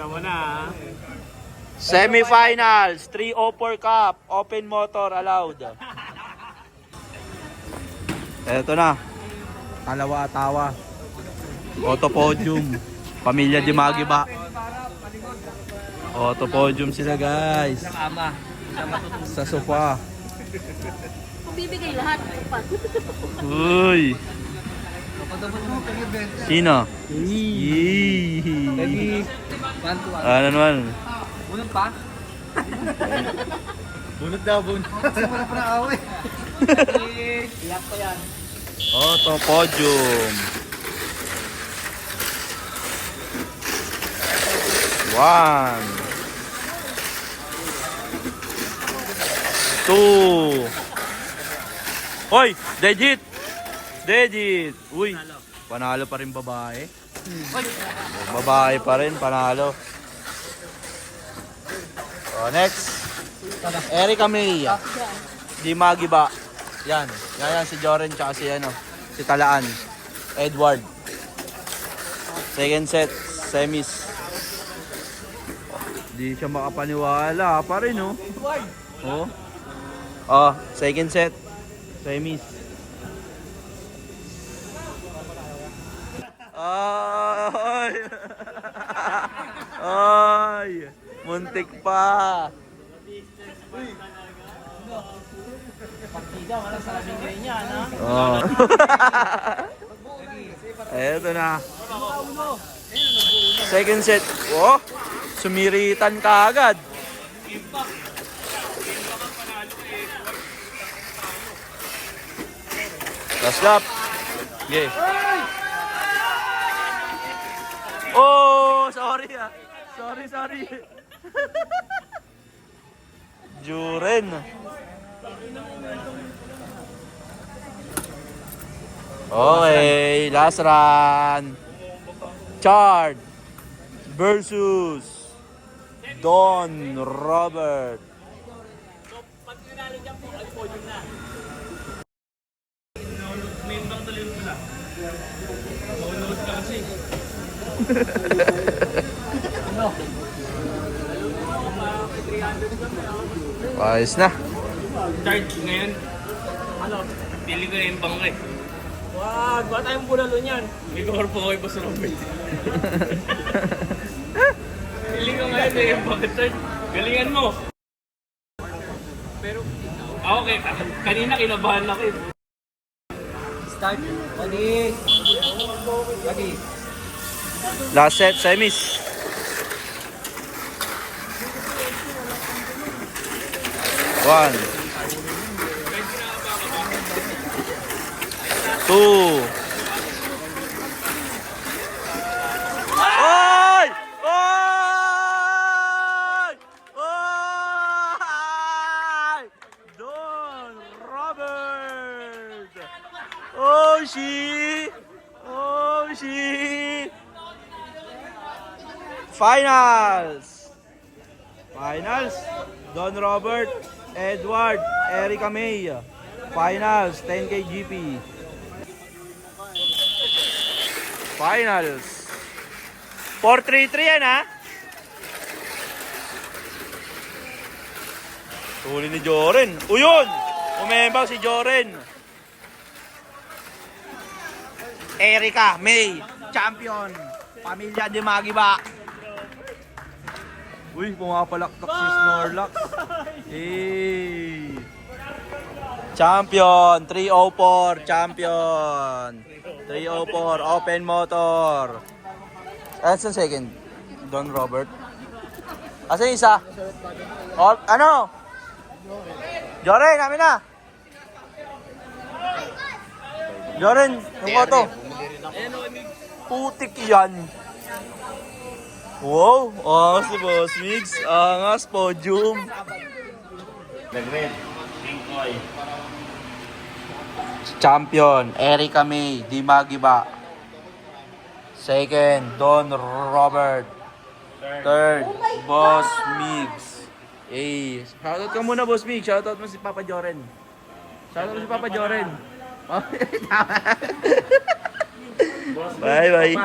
Kita mo na. Semifinals, 304 Cup, open motor allowed. Eto na. Talawa-tawa. Auto podium. Pamilya Di Magiba. Auto podium sila, guys. Sa sofa. Kung bibigay lahat. Uy. Sino? Yee. Ano naman? Bunot pa? Bunot daw, bunot. Simula pa na away. Iyak ko yan. Auto podium. 1 2. Hoy, Dejit. Dejit. Uy, panalo pa rin babae. Babae pa rin, panalo. Next. Erica May. Di Magiba. Yan si Joren tsaka si si Talaan. Edward. Second set, semis. Di siya makapaniwala pa rin, oh. Second set, semis. Ay! Ay! Muntik pa! Partida, wala sa labing ngayon yan, ha? Eto na. Second set. Oh! Sumiritan ka agad. Last lap. Okay. Oh, sorry ah. Sorry. Joren. Okay, last run. Chard versus Don Robert. Pag tinalo dyan po, ay podium na. Main bang tuloy mo lang? Maunod ka kasi. Ayos na. Charge ngayon. Pili ko yung bang eh. Wag, wala tayong bulalo niyan. May korpo ko yung Boss Robert. Pili ko ngayon eh, yung bang charge. Galingan mo. Pero, okay, kanina kinabahan ako eh. Start. Lagi. Last set, semis. One. 2. Oy! Oy! Oy! Don Robert! Oh, she! Finals! Don Robert, Edward, Erica May. Finals, 10K GP. Finals. 4-3-3 yan, ha? Tuli ni Joren. Uyun! Umembang si Joren. Erica May, champion. Pamilya Di Magiba. Uy, pumapalaktak si Snorlax. Hey! Champion, 304, champion. 304, open motor. Asan second? Don Robert. Asan isa? Ano? Joren, namin na. Joren, yung auto. Putik yan. Wow, angas ni Boss Mix. Angas, podium. Nag-red. Champion, Erica May, Di Magiba. Second, Don Robert. Third, Boss Migs. Hey, shoutout ka muna, Boss Migs. Shoutout mo si Papa Joren. Shoutout mo si Papa Joren. Bye, bye.